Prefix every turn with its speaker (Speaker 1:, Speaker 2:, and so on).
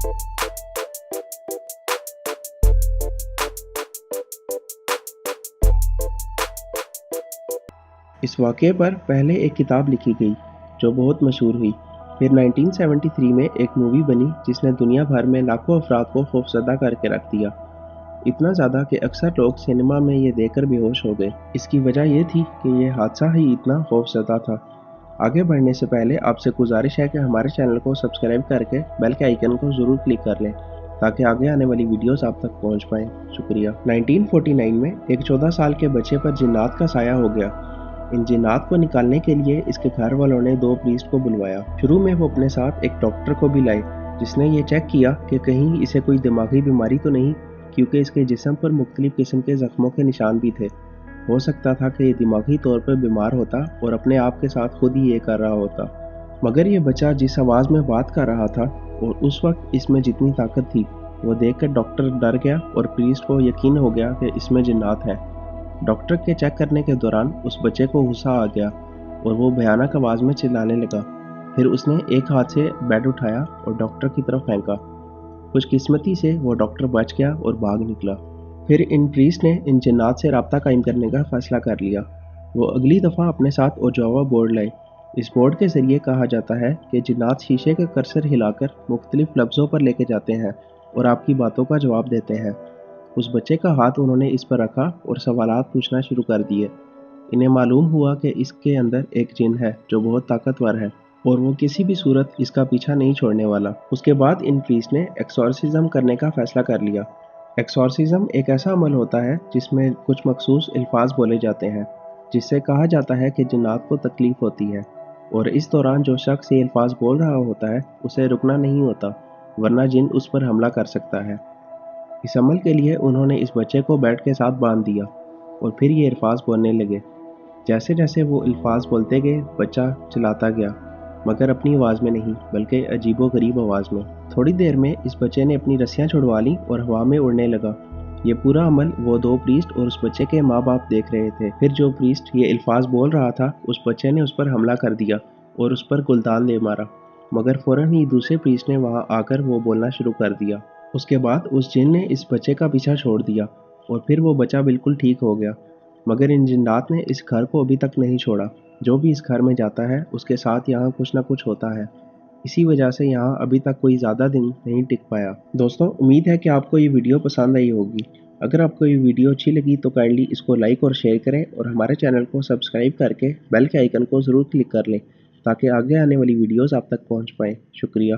Speaker 1: इस वाक़ये पर पहले एक किताब लिखी गई जो बहुत मशहूर हुई। फिर 1973 में एक मूवी बनी जिसने दुनिया भर में लाखों अफराद को खौफज़दा करके रख दिया। इतना ज़्यादा कि अक्सर लोग सिनेमा में ये देखकर बेहोश हो गए। इसकी वजह ये थी कि ये हादसा ही इतना खौफज़दा था। आगे बढ़ने से पहले आपसे गुजारिश है कि हमारे चैनल को सब्सक्राइब करके बेल के आइकन को ज़रूर क्लिक कर लें ताकि आगे आने वाली वीडियोस आप तक पहुंच पाएँ। शुक्रिया। 1949 में एक 14 साल के बच्चे पर जिन्नात का साया हो गया। इन जिन्नात को निकालने के लिए इसके घर वालों ने 2 प्रीस्ट को बुलवाया। शुरू में वो अपने साथ एक डॉक्टर को भी लाए जिसने ये चेक किया कि कहीं इसे कोई दिमागी बीमारी तो नहीं, क्योंकि इसके जिस्म पर मुख्तलिफ किस्म के ज़ख्मों के निशान भी थे। हो सकता था कि ये दिमागी तौर पर बीमार होता और अपने आप के साथ खुद ही ये कर रहा होता। मगर ये बच्चा जिस आवाज़ में बात कर रहा था और उस वक्त इसमें जितनी ताकत थी, वो देखकर डॉक्टर डर गया और प्रीस्ट को यकीन हो गया कि इसमें जिन्नात है। डॉक्टर के चेक करने के दौरान उस बच्चे को गुस्सा आ गया और वो भयानक आवाज़ में चिल्लाने लगा। फिर उसने एक हाथ से बेड उठाया और डॉक्टर की तरफ फेंका। खुशकिस्मती से वो डॉक्टर बच गया और भाग निकला। फिर इन प्रीस्ट ने इन जिन्नात से राब्ता कायम करने का फ़ैसला कर लिया। वो अगली दफ़ा अपने साथ ओजावा बोर्ड लाए। इस बोर्ड के ज़रिए कहा जाता है कि जिन्नात शीशे का कर्सर हिलाकर मुख्तलिफ लफ्ज़ों पर लेके जाते हैं और आपकी बातों का जवाब देते हैं। उस बच्चे का हाथ उन्होंने इस पर रखा और सवालात पूछना शुरू कर दिए। इन्हें मालूम हुआ कि इसके अंदर एक जिन है जो बहुत ताकतवर है और वो किसी भी सूरत इसका पीछा नहीं छोड़ने वाला। उसके बाद इन प्रीस्ट ने एक्सॉर्सिज्म करने का फ़ैसला कर लिया। एक्सॉर्सिज्म एक ऐसा अमल होता है जिसमें कुछ मखसूस अल्फाज बोले जाते हैं जिससे कहा जाता है कि जिन्नात को तकलीफ़ होती है, और इस दौरान जो शख्स ये अल्फाज बोल रहा होता है उसे रुकना नहीं होता, वरना जिन उस पर हमला कर सकता है। इस अमल के लिए उन्होंने इस बच्चे को बेड के साथ बांध दिया और फिर ये अल्फाज बोलने लगे। जैसे जैसे वो अल्फाज बोलते गए बच्चा चिल्लाता गया, मगर अपनी आवाज़ में नहीं बल्कि अजीबो-गरीब आवाज़ में। थोड़ी देर में इस बच्चे ने अपनी रस्सियाँ छुड़वा लीं और हवा में उड़ने लगा। ये पूरा अमल वो 2 प्रीस्ट और उस बच्चे के माँ बाप देख रहे थे। फिर जो प्रीस्ट ये अल्फाज बोल रहा था उस बच्चे ने उस पर हमला कर दिया और उस पर गुलदान दे मारा, मगर फ़ौरन ही दूसरे प्रीस्ट ने वहाँ आकर वो बोलना शुरू कर दिया। उसके बाद उस जिन ने इस बच्चे का पीछा छोड़ दिया और फिर वो बच्चा बिल्कुल ठीक हो गया। मगर इन जिन्नात ने इस घर को अभी तक नहीं छोड़ा। जो भी इस घर में जाता है उसके साथ यहाँ कुछ ना कुछ होता है। इसी वजह से यहाँ अभी तक कोई ज़्यादा दिन नहीं टिक पाया। दोस्तों, उम्मीद है कि आपको ये वीडियो पसंद आई होगी। अगर आपको ये वीडियो अच्छी लगी तो काइंडली इसको लाइक और शेयर करें और हमारे चैनल को सब्सक्राइब करके बेल के आइकन को ज़रूर क्लिक कर लें ताकि आगे आने वाली वीडियोज़ आप तक पहुँच पाएँ। शुक्रिया।